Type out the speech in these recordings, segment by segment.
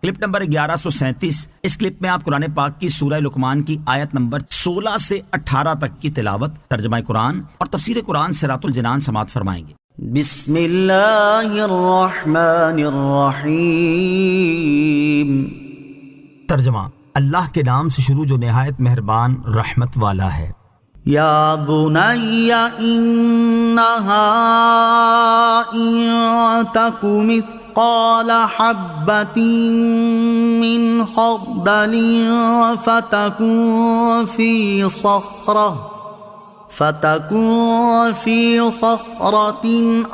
Clip number 1137۔ اس clip میں آپ قرآن پاک کی سورہ لقمان کی آیت نمبر 16 سے 18 تک کی تلاوت، ترجمہ قرآن اور تفسیر قرآن صراط الجنان سماعت فرمائیں گے۔ بسم اللہ الرحمن الرحیم۔ ترجمہ، اللہ کے نام سے شروع جو نہایت مہربان رحمت والا ہے۔ یا بنی انہا ان تک مثقال حبۃ من خردل فتكون في صخرة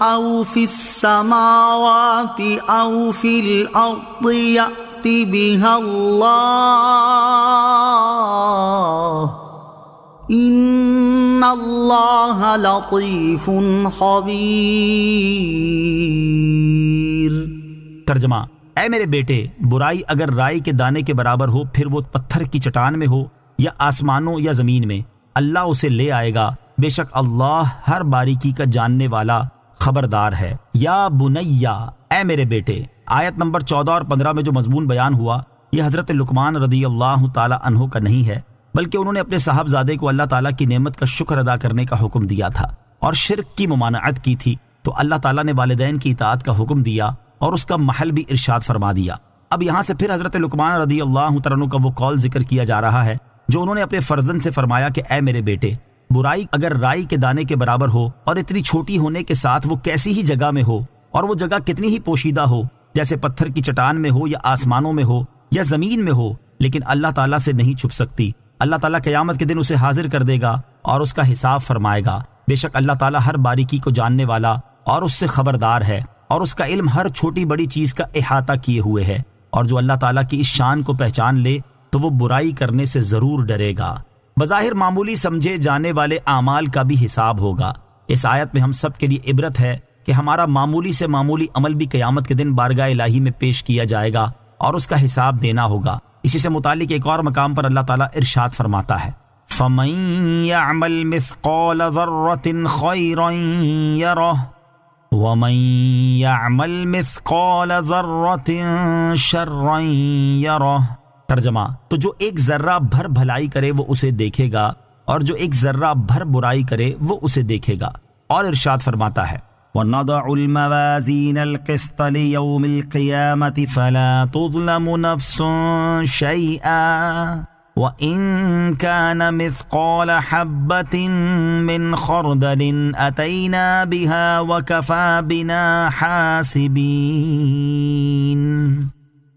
أو في السماوات أو في الأرض يأت بها الله إن الله لطيف خبير۔ ترجمہ، اے میرے بیٹے، برائی اگر رائی کے دانے کے برابر ہو، پھر وہ پتھر کی چٹان میں ہو یا آسمانوں یا زمین میں، اللہ اسے لے آئے گا، بے شک اللہ ہر باریکی کا جاننے والا خبردار ہے۔ یا بنیا، اے میرے بیٹے۔ آیت نمبر 14 اور 15 میں جو مضمون بیان ہوا یہ حضرت لقمان رضی اللہ تعالی عنہ کا نہیں ہے، بلکہ انہوں نے اپنے صاحبزادے کو اللہ تعالیٰ کی نعمت کا شکر ادا کرنے کا حکم دیا تھا اور شرک کی ممانعت کی تھی، تو اللہ تعالیٰ نے والدین کی اطاعت کا حکم دیا اور اس کا محل بھی ارشاد فرما دیا۔ اب یہاں سے پھر حضرت لقمان رضی اللہ تعالیٰ عنہ کا وہ قول ذکر کیا جا رہا ہے جو انہوں نے اپنے فرزند سے فرمایا کہ اے میرے بیٹے، برائی اگر رائی کے دانے کے برابر ہو اور اتنی چھوٹی ہونے کے ساتھ وہ کیسی ہی جگہ میں ہو اور وہ جگہ کتنی ہی پوشیدہ ہو، جیسے پتھر کی چٹان میں ہو یا آسمانوں میں ہو یا زمین میں ہو، لیکن اللہ تعالیٰ سے نہیں چھپ سکتی۔ اللہ تعالیٰ قیامت کے دن اسے حاضر کر دے گا اور اس کا حساب فرمائے گا۔ بے شک اللہ تعالیٰ ہر باریکی کو جاننے والا اور اس سے خبردار ہے، اور اس کا علم ہر چھوٹی بڑی چیز کا احاطہ کیے ہوئے ہے، اور جو اللہ تعالیٰ کی اس شان کو پہچان لے تو وہ برائی کرنے سے ضرور ڈرے گا۔ بظاہر معمولی سمجھے جانے والے اعمال کا بھی حساب ہوگا۔ اس آیت میں ہم سب کے لیے عبرت ہے کہ ہمارا معمولی سے معمولی عمل بھی قیامت کے دن بارگاہ الہی میں پیش کیا جائے گا اور اس کا حساب دینا ہوگا۔ اسی سے متعلق ایک اور مقام پر اللہ تعالیٰ ارشاد فرماتا ہے، فَمَن يَعْمَلْ مِثْقَالَ ذَرَّةٍ خَيْرًا يَرَهُ وَمَن يَعْمَلْ مِثْقَالَ ذَرَّةٍ شَرًّا يَرَهُ۔ ترجمہ، تو جو ایک ذرہ بھر بھلائی کرے وہ اسے دیکھے گا، اور جو ایک ذرہ بھر برائی کرے وہ اسے دیکھے گا۔ اور ارشاد فرماتا ہے، وَنَضَعُ الْمَوَازِينَ الْقِسْطَ لِيَوْمِ الْقِيَامَةِ فَلَا تُظْلَمُ نَفْسٌ شَيْئًا وَإِن كَانَ مِثْقَالَ حَبَّةٍ مِّنْ خَرْدَلٍ أَتَيْنَا بِهَا وَكَفَى بِنَا حَاسِبِينَ۔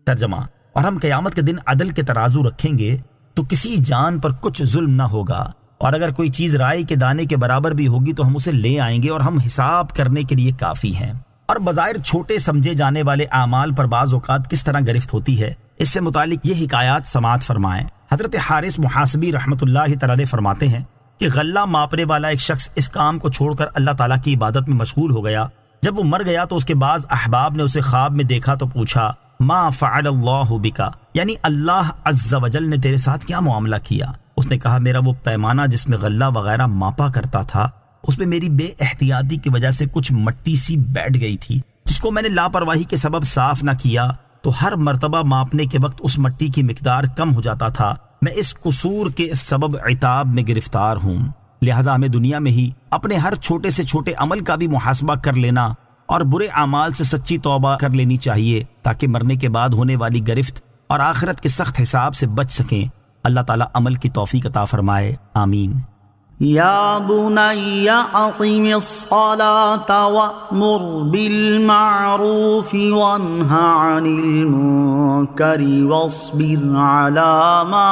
ترجمہ، اور ہم قیامت کے دن عدل کے ترازو رکھیں گے تو کسی جان پر کچھ ظلم نہ ہوگا، اور اگر کوئی چیز رائی کے دانے کے برابر بھی ہوگی تو ہم اسے لے آئیں گے اور ہم حساب کرنے کے لیے کافی ہیں۔ اور بظاہر چھوٹے سمجھے جانے والے اعمال پر بعض اوقات کس طرح گرفت ہوتی ہے، اس سے متعلق یہ حکایات سماعت فرمائیں۔ حضرت حارث محاسبی رحمۃ اللہ تعالی فرماتے ہیں کہ غلہ ماپنے والا ایک شخص اس کام کو چھوڑ کر اللہ تعالیٰ کی عبادت میں مشغول ہو گیا۔ جب وہ مر گیا تو اس کے بعض احباب نے اسے خواب میں دیکھا تو پوچھا، ما فعل اللہ بکا، یعنی اللہ عز و جل نے تیرے ساتھ کیا معاملہ کیا؟ اس نے کہا، میرا وہ پیمانہ جس میں غلہ وغیرہ ماپا کرتا تھا اس میں میری بے احتیاطی کی وجہ سے کچھ مٹی سی بیٹھ گئی تھی، جس کو میں نے لاپرواہی کے سبب صاف نہ کیا تو ہر مرتبہ ماپنے کے وقت اس مٹی کی مقدار کم ہو جاتا تھا۔ میں اس قصور کے سبب عتاب میں گرفتار ہوں۔ لہٰذا ہمیں دنیا میں ہی اپنے ہر چھوٹے سے چھوٹے عمل کا بھی محاسبہ کر لینا اور برے اعمال سے سچی توبہ کر لینی چاہیے، تاکہ مرنے کے بعد ہونے والی گرفت اور آخرت کے سخت حساب سے بچ سکیں۔ اللہ تعالیٰ عمل کی توفیق عطا فرمائے، آمین۔ یا بنی اقم الصلاة وأمر بالمعروف وانہ عن المنکر واصبر على ما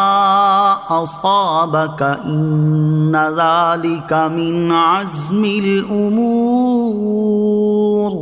اصابك ان ذلك من عزم الامور۔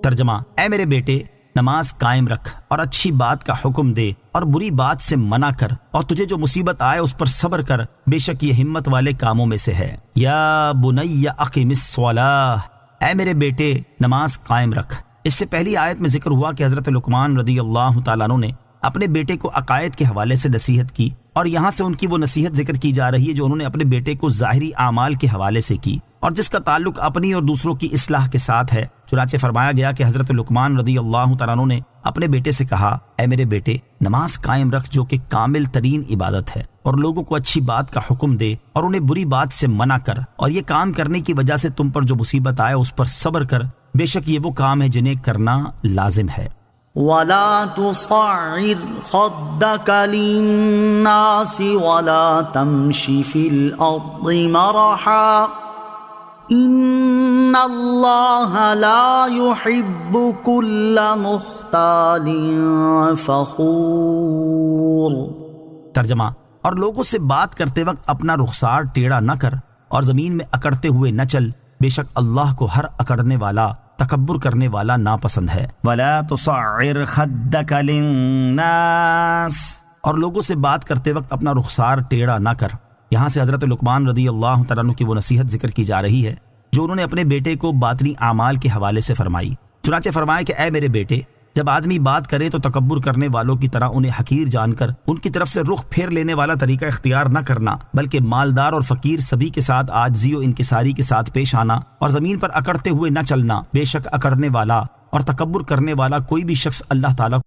ترجمہ، اے میرے بیٹے، نماز قائم رکھ اور اچھی بات کا حکم دے اور بری بات سے منع کر، اور تجھے جو مصیبت آئے اس پر صبر کر، بے شک یہ ہمت والے کاموں میں سے ہے۔ یا بنی اقم الصلاۃ، اے میرے بیٹے نماز قائم رکھ۔ اس سے پہلی آیت میں ذکر ہوا کہ حضرت لقمان رضی اللہ تعالیٰ عنہ نے اپنے بیٹے کو عقائد کے حوالے سے نصیحت کی، اور یہاں سے ان کی وہ نصیحت ذکر کی جا رہی ہے جو انہوں نے اپنے بیٹے کو ظاہری اعمال کے حوالے سے کی، اور جس کا تعلق اپنی اور دوسروں کی اصلاح کے ساتھ ہے، چنانچہ فرمایا گیا کہ حضرت لقمان رضی اللہ تعالیٰ عنہ نے اپنے بیٹے سے کہا، اے میرے بیٹے، نماز قائم رکھ جو کہ کامل ترین عبادت ہے، اور لوگوں کو اچھی بات کا حکم دے اور انہیں بری بات سے منع کر، اور یہ کام کرنے کی وجہ سے تم پر جو مصیبت آئے اس پر صبر کر، بے شک یہ وہ کام ہے جنہیں کرنا لازم ہے۔ ولا تصعر خدك للناس ولا تمش في الأرض مرحا ان اللہ لا يحب كل مختال فخور۔ ترجمہ، اور لوگوں سے بات کرتے وقت اپنا رخسار ٹیڑھا نہ کر اور زمین میں اکڑتے ہوئے نہ چل، بے شک اللہ کو ہر اکڑنے والا، تکبر کرنے والا ناپسند ہے۔ وَلَا تُصَعِّرْ خَدَّكَ لِلنَّاسِ، اور لوگوں سے بات کرتے وقت اپنا رخسار ٹیڑھا نہ کر۔ یہاں سے حضرت لقمان رضی اللہ تعالیٰ عنہ کی وہ نصیحت ذکر کی جا رہی ہے جو انہوں نے اپنے بیٹے کو باطنی اعمال کے حوالے سے فرمائی۔ چنانچہ فرمایا کہ اے میرے بیٹے، جب آدمی بات کرے تو تکبر کرنے والوں کی طرح انہیں حقیر جان کر ان کی طرف سے رخ پھیر لینے والا طریقہ اختیار نہ کرنا، بلکہ مالدار اور فقیر سبھی کے ساتھ عاجزی و انکساری کے ساتھ پیش آنا اور زمین پر اکڑتے ہوئے نہ چلنا۔ بے شک اکڑنے والا اور تکبر کرنے والا کوئی بھی شخص اللہ تعالیٰ